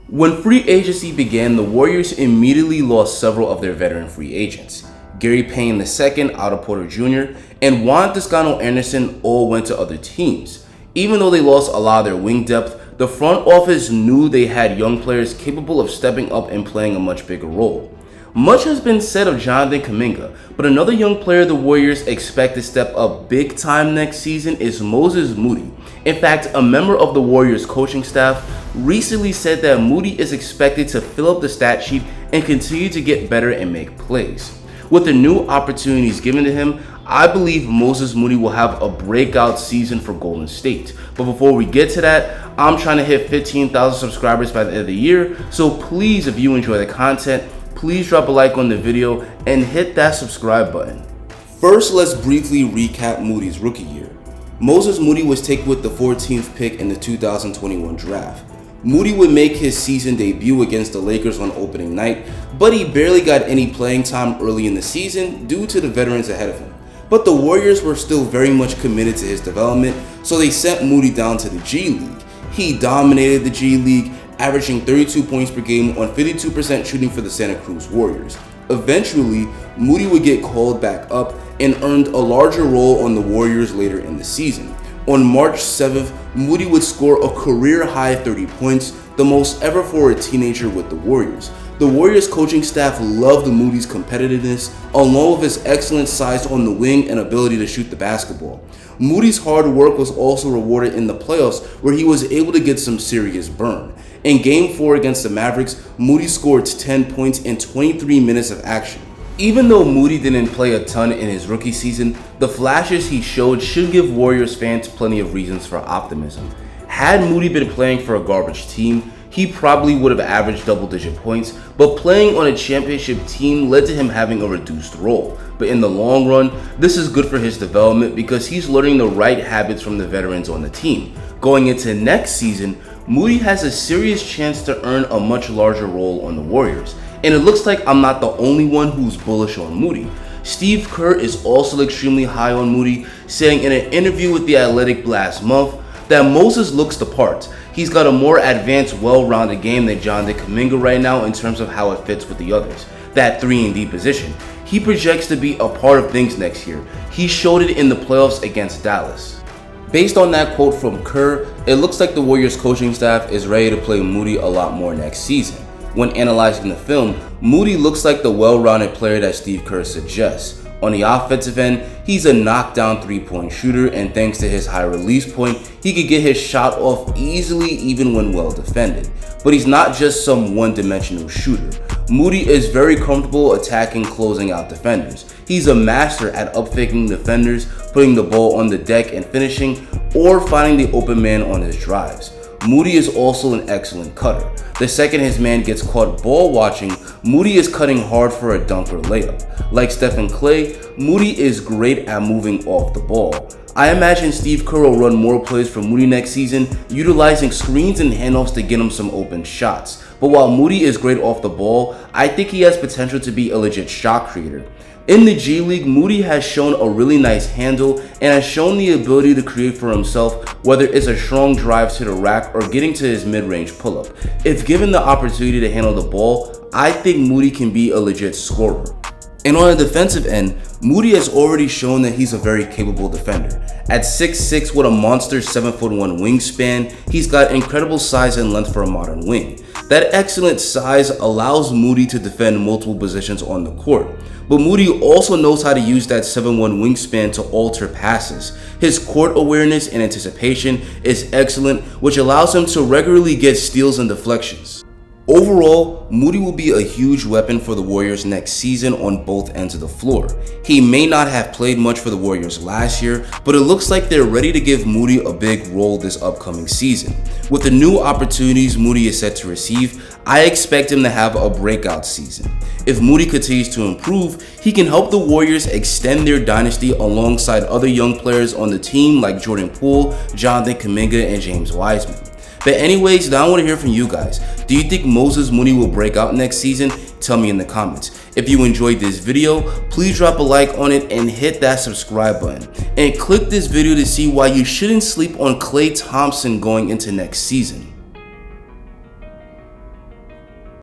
When free agency began, the Warriors immediately lost several of their veteran free agents. Gary Payne II, Otto Porter Jr., and Juan Toscano Anderson all went to other teams. Even though they lost a lot of their wing depth, the front office knew they had young players capable of stepping up and playing a much bigger role. Much has been said of Jonathan Kuminga, but another young player the Warriors expect to step up big time next season is Moses Moody. In fact, a member of the Warriors coaching staff recently said that Moody is expected to fill up the stat sheet and continue to get better and make plays. With the new opportunities given to him, I believe Moses Moody will have a breakout season for Golden State. But before we get to that, I'm trying to hit 15,000 subscribers by the end of the year, so please, if you enjoy the content, please drop a like on the video and hit that subscribe button. First, let's briefly recap Moody's rookie year. Moses Moody was taken with the 14th pick in the 2021 draft. Moody would make his season debut against the Lakers on opening night, but he barely got any playing time early in the season due to the veterans ahead of him. But the Warriors were still very much committed to his development, so they sent Moody down to the G League. He dominated the G League, averaging 32 points per game on 52% shooting for the Santa Cruz Warriors. Eventually, Moody would get called back up and earned a larger role on the Warriors later in the season. On March 7th, Moody would score a career-high 30 points, the most ever for a teenager with the Warriors. The Warriors coaching staff loved Moody's competitiveness, along with his excellent size on the wing and ability to shoot the basketball. Moody's hard work was also rewarded in the playoffs, where he was able to get some serious burn. In Game 4 against the Mavericks, Moody scored 10 points in 23 minutes of action. Even though Moody didn't play a ton in his rookie season, the flashes he showed should give Warriors fans plenty of reasons for optimism. Had Moody been playing for a garbage team, he probably would have averaged double-digit points, but playing on a championship team led to him having a reduced role. But in the long run, this is good for his development because he's learning the right habits from the veterans on the team. Going into next season, Moody has a serious chance to earn a much larger role on the Warriors. And it looks like I'm not the only one who's bullish on Moody. Steve Kerr is also extremely high on Moody, saying in an interview with The Athletic last month that Moses looks the part. He's got a more advanced, well-rounded game than Jonathan Kuminga right now in terms of how it fits with the others. That 3-and-D position. He projects to be a part of things next year. He showed it in the playoffs against Dallas. Based on that quote from Kerr, it looks like the Warriors coaching staff is ready to play Moody a lot more next season. When analyzing the film, Moody looks like the well-rounded player that Steve Kerr suggests. On the offensive end, he's a knockdown three-point shooter, and thanks to his high release point, he could get his shot off easily even when well defended. But he's not just some one-dimensional shooter. Moody is very comfortable attacking closing out defenders. He's a master at up-faking defenders, putting the ball on the deck and finishing, or finding the open man on his drives. Moody is also an excellent cutter. The second his man gets caught ball watching, Moody is cutting hard for a dunk or layup. Like Stephen Clay, Moody is great at moving off the ball. I imagine Steve Kerr will run more plays for Moody next season, utilizing screens and handoffs to get him some open shots. But while Moody is great off the ball, I think he has potential to be a legit shot creator. In the G League, Moody has shown a really nice handle and has shown the ability to create for himself, whether it's a strong drive to the rack or getting to his mid-range pull-up. If given the opportunity to handle the ball, I think Moody can be a legit scorer. And on the defensive end, Moody has already shown that he's a very capable defender. At 6'6" with a monster 7'1" wingspan, he's got incredible size and length for a modern wing. That excellent size allows Moody to defend multiple positions on the court. But Moody also knows how to use that 7'1" wingspan to alter passes. His court awareness and anticipation is excellent, which allows him to regularly get steals and deflections. Overall, Moody will be a huge weapon for the Warriors next season on both ends of the floor. He may not have played much for the Warriors last year, but it looks like they're ready to give Moody a big role this upcoming season. With the new opportunities Moody is set to receive, I expect him to have a breakout season. If Moody continues to improve, he can help the Warriors extend their dynasty alongside other young players on the team like Jordan Poole, Jonathan Kuminga, and James Wiseman. But anyways, now I want to hear from you guys. Do you think Moses Moody will break out next season? Tell me in the comments. If you enjoyed this video, please drop a like on it and hit that subscribe button. And click this video to see why you shouldn't sleep on Klay Thompson going into next season.